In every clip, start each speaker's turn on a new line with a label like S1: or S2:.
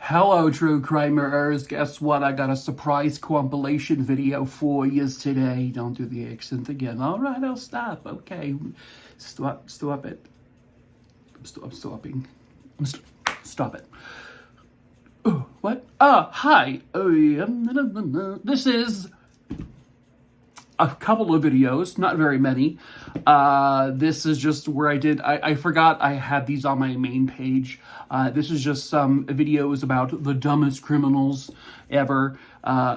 S1: Hello, true crimerers. Guess what? I got a surprise compilation video for you today. Don't do the accent again. All right, I'll stop. Okay, stop it. I'm stopping. Stop it. Oh, what? Hi. This is a couple of videos, not very many. This is just where I forgot I had these on my main page. This is just some videos about the dumbest criminals ever.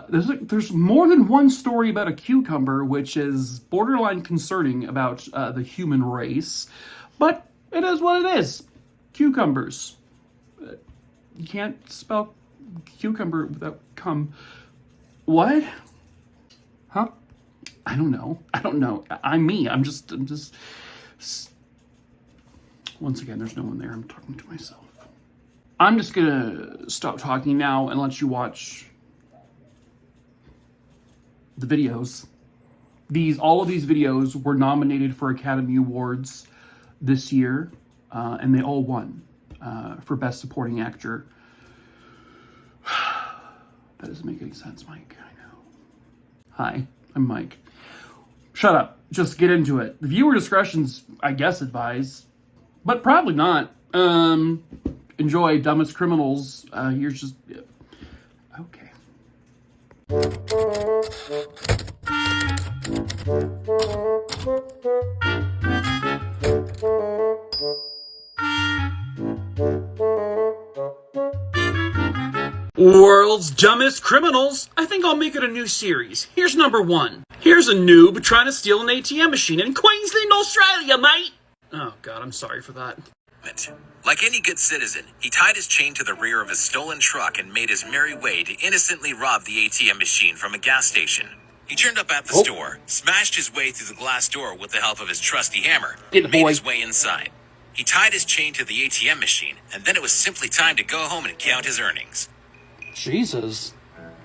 S1: There's more than one story about a cucumber, which is borderline concerning about the human race. But it is what it is. Cucumbers. You can't spell cucumber without cum. What? Huh? I don't know. I'm me. I'm just. Once again, there's no one there. I'm talking to myself. I'm just gonna stop talking now and let you watch the videos. All of these videos were nominated for Academy Awards this year, and they all won for Best Supporting Actor. That doesn't make any sense, Mike. I know. Hi, I'm Mike. Shut up. Just get into it. The viewer discretion's, I guess, advised, but probably not. Enjoy Dumbest Criminals. Here's just... Okay. World's Dumbest Criminals. I think I'll make it a new series. Here's number 1. Here's a noob trying to steal an ATM machine in Queensland, Australia, mate. Oh, God, I'm sorry for that.
S2: Like any good citizen, he tied his chain to the rear of his stolen truck and made his merry way to innocently rob the ATM machine from a gas station. He turned up at the store, smashed his way through the glass door with the help of his trusty hammer, and made his way inside. He tied his chain to the ATM machine, and then it was simply time to go home and count his earnings.
S1: Jesus.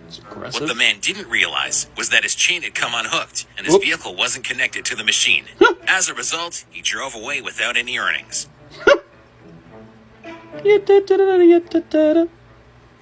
S1: That's aggressive.
S2: What the man didn't realize was that his chain had come unhooked, and his vehicle wasn't connected to the machine. As a result, he drove away without any earnings.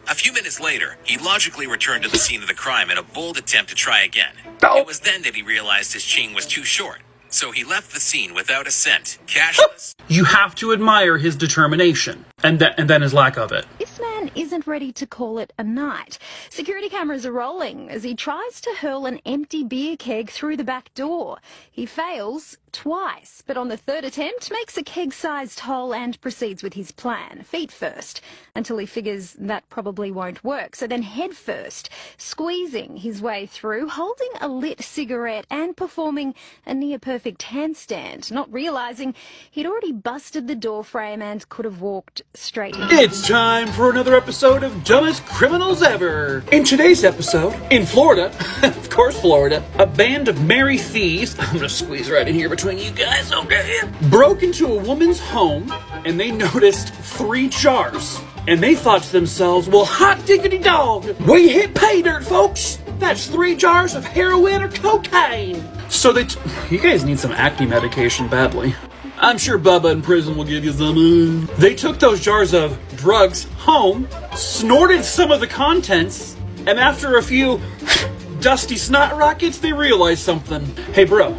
S2: A few minutes later, he logically returned to the scene of the crime in a bold attempt to try again. It was then that he realized his chain was too short, so he left the scene without a cent, cashless.
S1: You have to admire his determination, and then his lack of it.
S3: This man isn't ready to call it a night. Security cameras are rolling as he tries to hurl an empty beer keg through the back door. He fails twice, but on the third attempt makes a keg-sized hole and proceeds with his plan, feet first, until he figures that probably won't work. So then head first, squeezing his way through, holding a lit cigarette and performing a near-perfect handstand, not realizing he'd already busted the door frame and could have walked straight in.
S1: It's time for another episode of Dumbest Criminals Ever. In today's episode, in Florida, of course Florida, a band of merry thieves, I'm gonna squeeze right in here between you guys, okay? Broke into a woman's home and they noticed 3 jars. And they thought to themselves, well, hot diggity dog, we hit pay dirt, folks. That's 3 jars of heroin or cocaine. So you guys need some acne medication badly. I'm sure Bubba in prison will give you some. They took those jars of drugs home, snorted some of the contents, and after a few dusty snot rockets, they realized something. Hey, bro,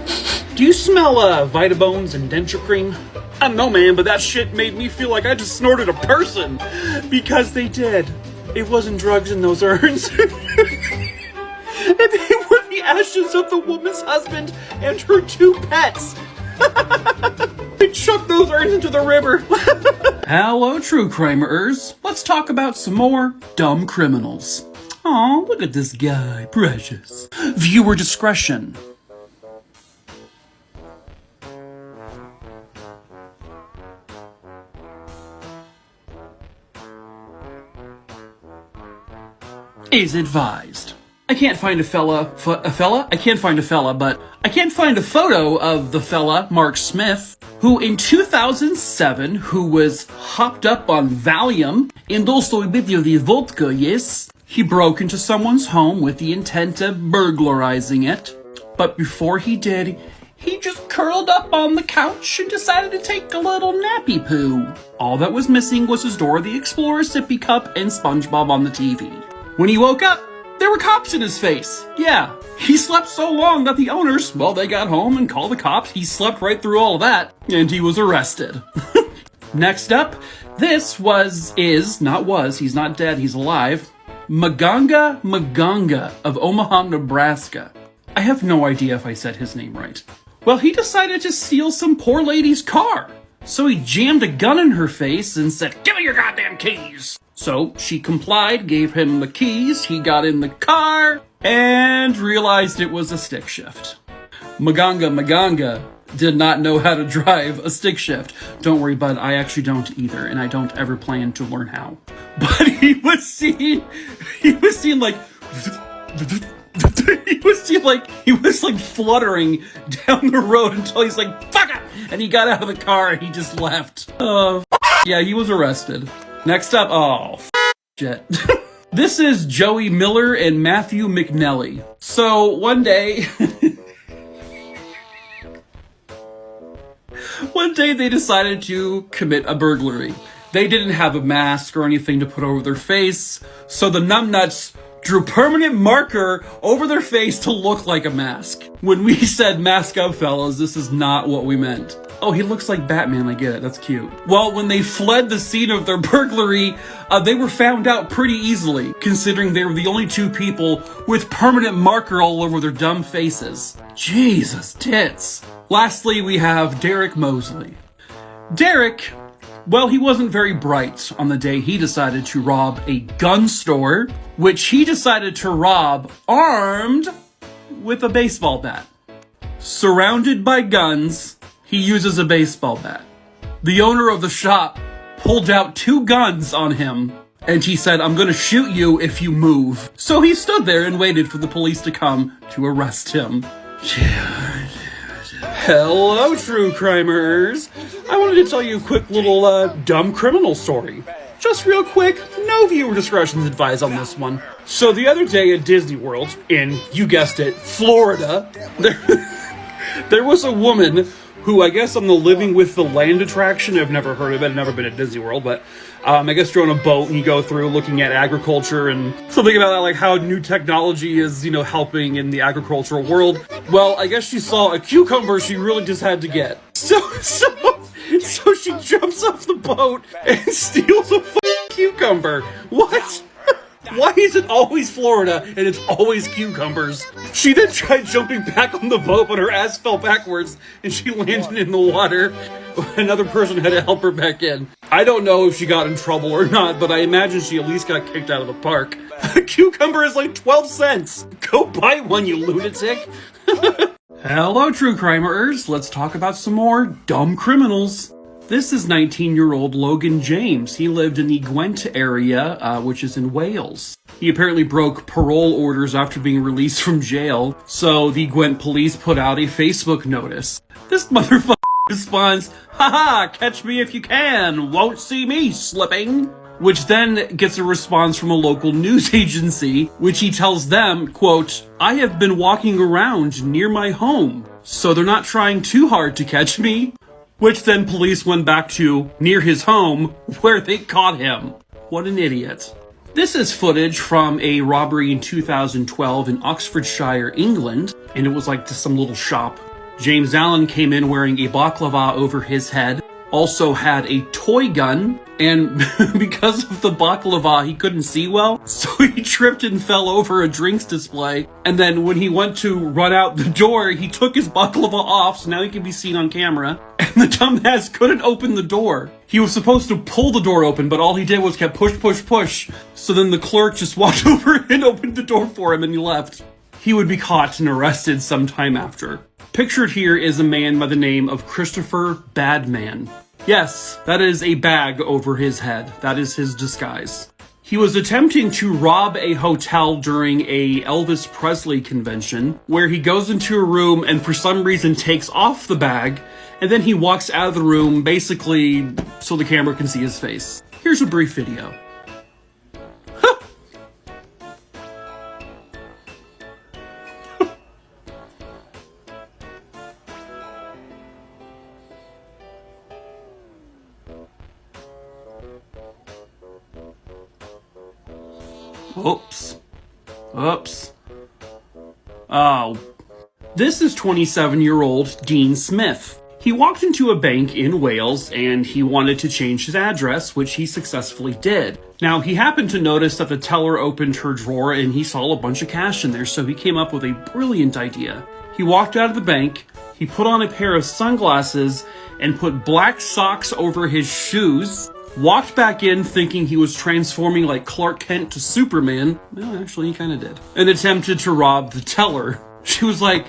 S1: do you smell Vitabones and denture cream? I don't know, man, but that shit made me feel like I just snorted a person. Because they did. It wasn't drugs in those urns. And they were the ashes of the woman's husband and her 2 pets. They chucked those urns into the river. Hello, true crimerers. Let's talk about some more dumb criminals. Aw, look at this guy. Precious. Viewer discretion. Is advised. I can't find a fella? I can't find a fella, but I can't find a photo of the fella, Mark Smith, who in 2007, who was hopped up on Valium, and also a bit of the vodka, yes? He broke into someone's home with the intent of burglarizing it, but before he did, He just curled up on the couch and decided to take a little nappy poo. All that was missing was his Dora the Explorer sippy cup and SpongeBob on the TV. When he woke up, there were cops in his face. Yeah, he slept so long that the owners, well, they got home and called the cops. He slept right through all of that, and he was arrested. Next up, he's not dead, he's alive. Maganga of Omaha, Nebraska. I have no idea if I said his name right. Well, he decided to steal some poor lady's car. So he jammed a gun in her face and said, "Give me your goddamn keys." So she complied, gave him the keys, he got in the car, and realized it was a stick shift. Maganga did not know how to drive a stick shift. Don't worry, bud, I actually don't either, and I don't ever plan to learn how. But he was seen like he was like fluttering down the road until he's like, "Fuck it!" And he got out of the car and he just left. Yeah, he was arrested. Next up, shit. This is Joey Miller and Matthew McNelly. So one day they decided to commit a burglary. They didn't have a mask or anything to put over their face, so the numbnuts drew permanent marker over their face to look like a mask. When we said mask up, fellas, this is not what we meant. Oh, he looks like Batman, I get it, that's cute. Well, when they fled the scene of their burglary, they were found out pretty easily, considering they were the only two people with permanent marker all over their dumb faces. Jesus tits. Lastly, we have Derek Mosley. Derek, well, he wasn't very bright on the day he decided to rob a gun store, which he decided to rob armed with a baseball bat. Surrounded by guns, he uses a baseball bat. The owner of the shop pulled out 2 guns on him, and he said, "I'm gonna shoot you if you move." So he stood there and waited for the police to come to arrest him. Hello, true crimerers. I wanted to tell you a quick little dumb criminal story. Just real quick, no viewer discretion is advised on this one. So the other day at Disney World, in, you guessed it, Florida, there was a woman who, I guess on the Living with the Land attraction, I've never heard of it, I've never been at Disney World, but I guess you're on a boat and you go through looking at agriculture and something about that, like how new technology is, helping in the agricultural world. Well, I guess she saw a cucumber she really just had to get. So she jumps off the boat and steals a cucumber. What? Why is it always Florida and it's always cucumbers? She then tried jumping back on the boat, but her ass fell backwards and she landed in the water. Another person had to help her back in. I don't know if she got in trouble or not, but I imagine she at least got kicked out of the park. A cucumber is like 12 cents. Go buy one, you lunatic. Hello, true crimerers. Let's talk about some more dumb criminals. This is 19-year-old Logan James. He lived in the Gwent area, which is in Wales. He apparently broke parole orders after being released from jail, so the Gwent police put out a Facebook notice. This motherfucker responds, "Haha, catch me if you can, won't see me slipping." Which then gets a response from a local news agency, which he tells them, quote, "I have been walking around near my home, so they're not trying too hard to catch me." Which then police went back to near his home, where they caught him. What an idiot. This is footage from a robbery in 2012 in Oxfordshire, England, and it was like just some little shop. James Allen came in wearing a baklava over his head, also had a toy gun, and because of the baklava, he couldn't see well, so he tripped and fell over a drinks display, and then when he went to run out the door, he took his baklava off, so now he can be seen on camera, and the dumbass couldn't open the door. He was supposed to pull the door open, but all he did was kept push, so then the clerk just walked over and opened the door for him, and he left. He would be caught and arrested sometime after. Pictured here is a man by the name of Christopher Badman. Yes, that is a bag over his head. That is his disguise. He was attempting to rob a hotel during a Elvis Presley convention, where he goes into a room and for some reason takes off the bag, and then he walks out of the room, basically so the camera can see his face. Here's a brief video. Oops. Oops. Oh. This is 27-year-old Dean Smith. He walked into a bank in Wales and he wanted to change his address, which he successfully did. Now, he happened to notice that the teller opened her drawer and he saw a bunch of cash in there, so he came up with a brilliant idea. He walked out of the bank, he put on a pair of sunglasses and put black socks over his shoes, walked back in thinking he was transforming like Clark Kent to Superman. Well, actually, he kind of did. And attempted to rob the teller. She was like,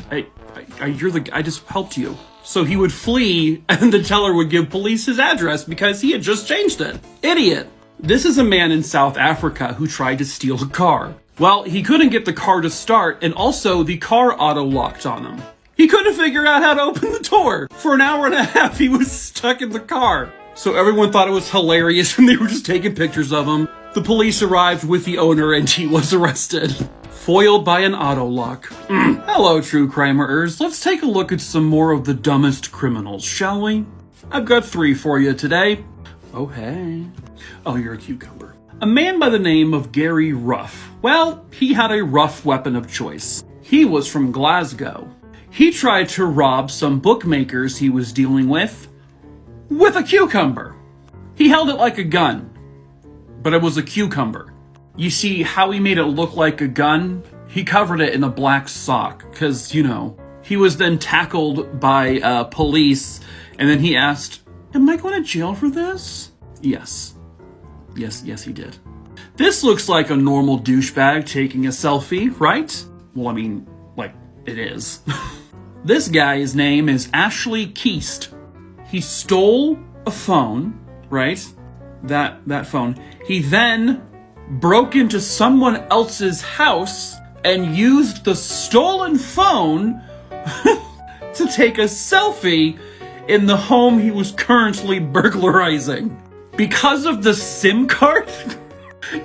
S1: I just helped you. So he would flee and the teller would give police his address because he had just changed it. Idiot. This is a man in South Africa who tried to steal a car. Well, he couldn't get the car to start and also the car auto-locked on him. He couldn't figure out how to open the door. For an hour and a half, he was stuck in the car. So everyone thought it was hilarious and they were just taking pictures of him. The police arrived with the owner and he was arrested. Foiled by an auto lock. Hello, true crimerers. Let's take a look at some more of the dumbest criminals, shall we? I've got 3 for you today. Oh, hey. Oh, you're a cucumber. A man by the name of Gary Ruff. Well, he had a rough weapon of choice. He was from Glasgow. He tried to rob some bookmakers he was dealing with a cucumber. He held it like a gun, but it was a cucumber. You see how he made it look like a gun? He covered it in a black sock, because, you know, he was then tackled by police, and then he asked, am I going to jail for this? Yes. Yes, he did. This looks like a normal douchebag taking a selfie, right? Well, I mean, like, it is. This guy's name is Ashley Keast. He stole a phone, right? That phone. He then broke into someone else's house and used the stolen phone to take a selfie in the home he was currently burglarizing. Because of the SIM card,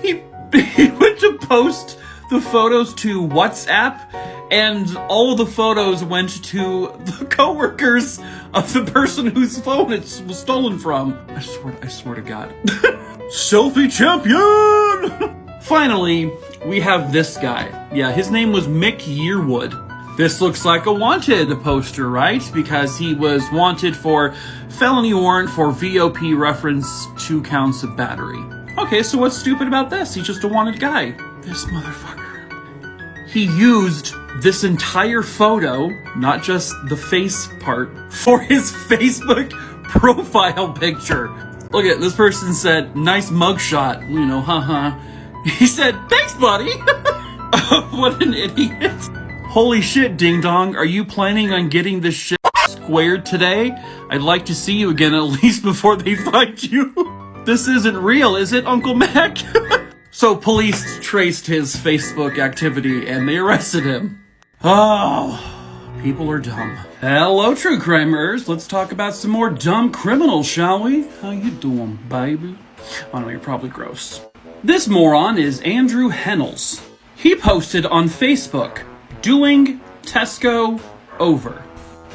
S1: he went to post the photos to WhatsApp, and all of the photos went to the coworkers of the person whose phone it was stolen from. I swear to God. Selfie champion! Finally, we have this guy. Yeah, his name was Mick Yearwood. This looks like a wanted poster, right? Because he was wanted for felony warrant for VOP reference, 2 counts of battery. Okay, so what's stupid about this? He's just a wanted guy. This motherfucker. He used this entire photo, not just the face part, for his Facebook profile picture. Look at this person said, nice mugshot, you know, haha. He said, thanks, buddy. What an idiot. Holy shit, ding dong. Are you planning on getting this shit squared today? I'd like to see you again at least before they find you. This isn't real, is it, Uncle Mac? So police traced his Facebook activity and they arrested him. Oh, people are dumb. Hello, true crimerers. Let's talk about some more dumb criminals, shall we? How you doing, baby? Oh no, you're probably gross. This moron is Andrew Hennels. He posted on Facebook, doing Tesco over.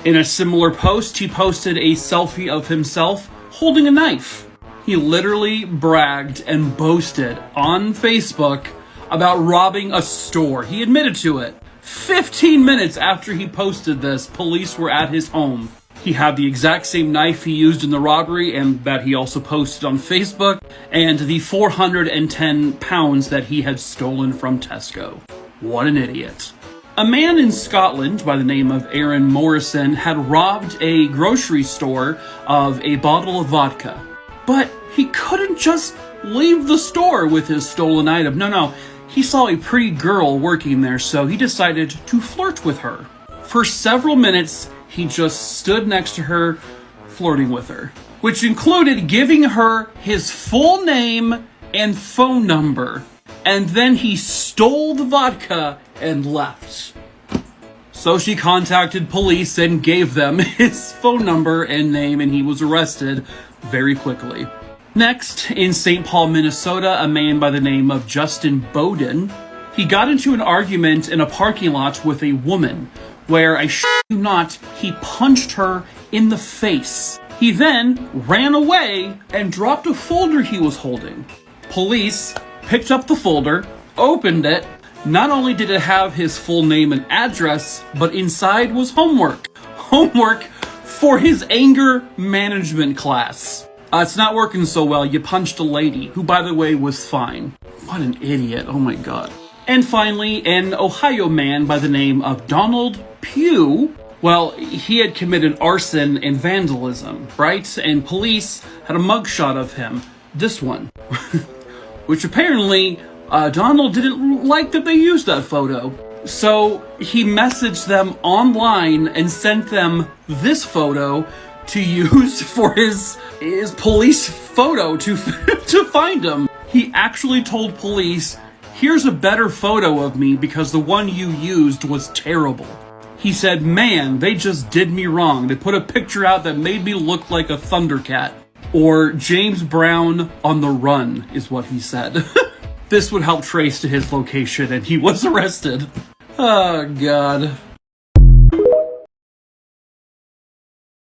S1: In a similar post, he posted a selfie of himself holding a knife. He literally bragged and boasted on Facebook about robbing a store. He admitted to it. 15 minutes after he posted this, police were at his home. He had the exact same knife he used in the robbery and that he also posted on Facebook, and the 410 pounds that he had stolen from Tesco. What an idiot. A man in Scotland by the name of Aaron Morrison had robbed a grocery store of a bottle of vodka. But he couldn't just leave the store with his stolen item. No. He saw a pretty girl working there, so he decided to flirt with her. For several minutes, he just stood next to her, flirting with her, which included giving her his full name and phone number. And then he stole the vodka and left. So she contacted police and gave them his phone number and name, and he was arrested very quickly. Next, in St. Paul, Minnesota, a man by the name of Justin Bowden, he got into an argument in a parking lot with a woman, where, I shit you not, he punched her in the face. He then ran away and dropped a folder he was holding. Police picked up the folder, opened it. Not only did it have his full name and address, but inside was homework. Homework for his anger management class. It's not working so well. You punched a lady, who, by the way, was fine. What an idiot. Oh my god. And finally, an Ohio man by the name of Donald Pugh. Well, he had committed arson and vandalism, right? And police had a mugshot of him. This one. Which apparently, Donald didn't like that they used that photo. So he messaged them online and sent them this photo to use for his police photo to find him. He actually told police, here's a better photo of me because the one you used was terrible. He said, man, they just did me wrong. They put a picture out that made me look like a Thundercat. Or James Brown on the run, is what he said. This would help trace to his location, and he was arrested. Oh, God.